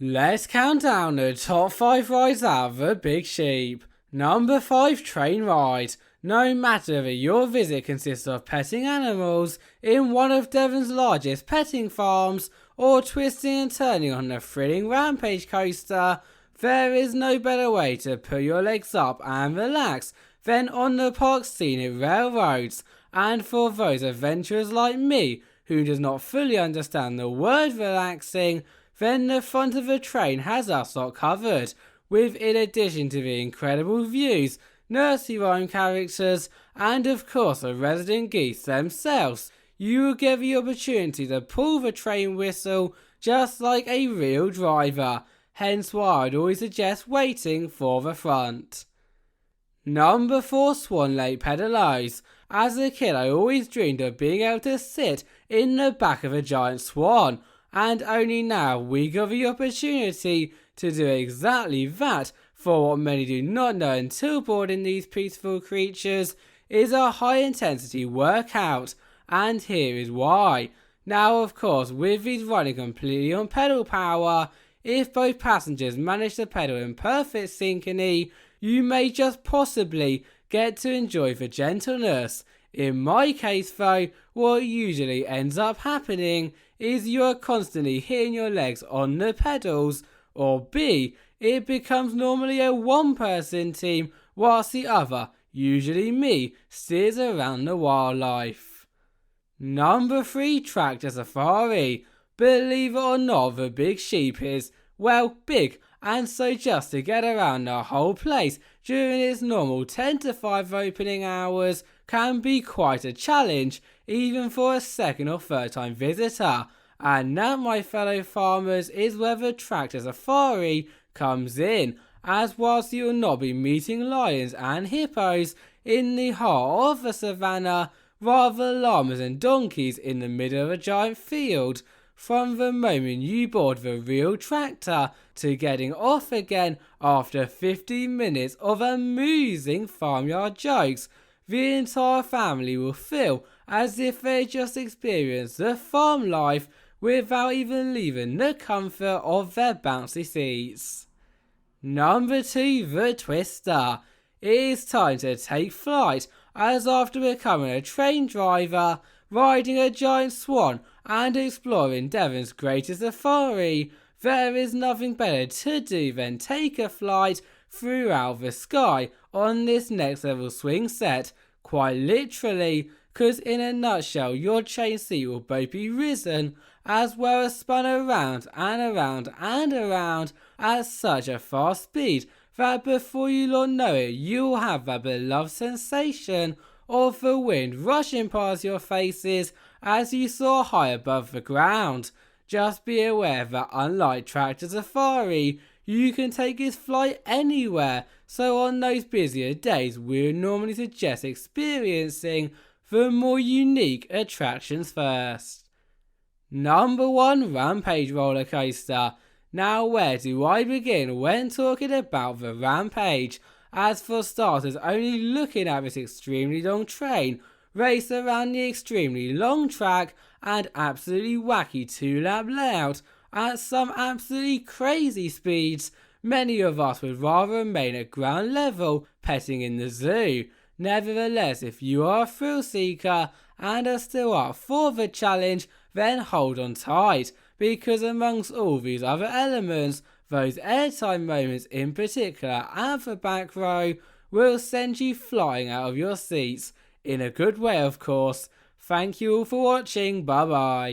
Let's count down the top 5 rides out of the Big Sheep. Number 5, train ride. No matter if your visit consists of petting animals in one of Devon's largest petting farms or twisting and turning on the thrilling Rampage coaster, there is no better way to put your legs up and relax than on the park's scenic railroads. And for those adventurers like me who does not fully understand the word relaxing, then the front of the train has us lot covered, with in addition to the incredible views, nursery rhyme characters, and of course the resident geese themselves, you will get the opportunity to pull the train whistle just like a real driver, hence why I'd always suggest waiting for the front. Number 4, Swan Lake Pedalos. As a kid I always dreamed of being able to sit in the back of a giant swan, and only now we got the opportunity to do exactly that, for what many do not know until boarding these peaceful creatures is a high intensity workout, and here is why. Now of course, with these running completely on pedal power, if both passengers manage to pedal in perfect synchrony, you may just possibly get to enjoy the gentleness. In my case though, what usually ends up happening is you are constantly hitting your legs on the pedals, or B, it becomes normally a one-person team whilst the other, usually me, steers around the wildlife. Number 3, Tractor Safari. Believe it or not, the Big Sheep is, well, big, and so just to get around the whole place during its normal 10 to 5 opening hours can be quite a challenge, even for a second or third time visitor. And that, my fellow farmers, is where the Tractor Safari comes in, as whilst you will not be meeting lions and hippos in the heart of the savannah, rather llamas and donkeys in the middle of a giant field. From the moment you board the real tractor to getting off again after 15 minutes of amusing farmyard jokes, the entire family will feel as if they just experienced the farm life without even leaving the comfort of their bouncy seats. Number 2, the Twister. It is time to take flight, as after becoming a train driver, riding a giant swan and exploring Devon's greatest safari, there is nothing better to do than take a flight throughout the sky on this next level swing set, quite literally, because in a nutshell your train seat will both be risen as well as spun around and around and around at such a fast speed that before you lot know it, you will have that beloved sensation of the wind rushing past your faces as you soar high above the ground. Just be aware that unlike Tractor Safari, you can take this flight anywhere, so on those busier days we would normally suggest experiencing the more unique attractions first. Number 1, Rampage roller coaster. Now where do I begin when talking about the Rampage? As for starters, only looking at this extremely long train race around the extremely long track and absolutely wacky 2-lap layout at some absolutely crazy speeds, many of us would rather remain at ground level petting in the zoo. Nevertheless, if you are a thrill seeker and are still up for the challenge, then hold on tight, because amongst all these other elements, those airtime moments in particular at the back row will send you flying out of your seats, in a good way of course. Thank you all for watching, bye bye.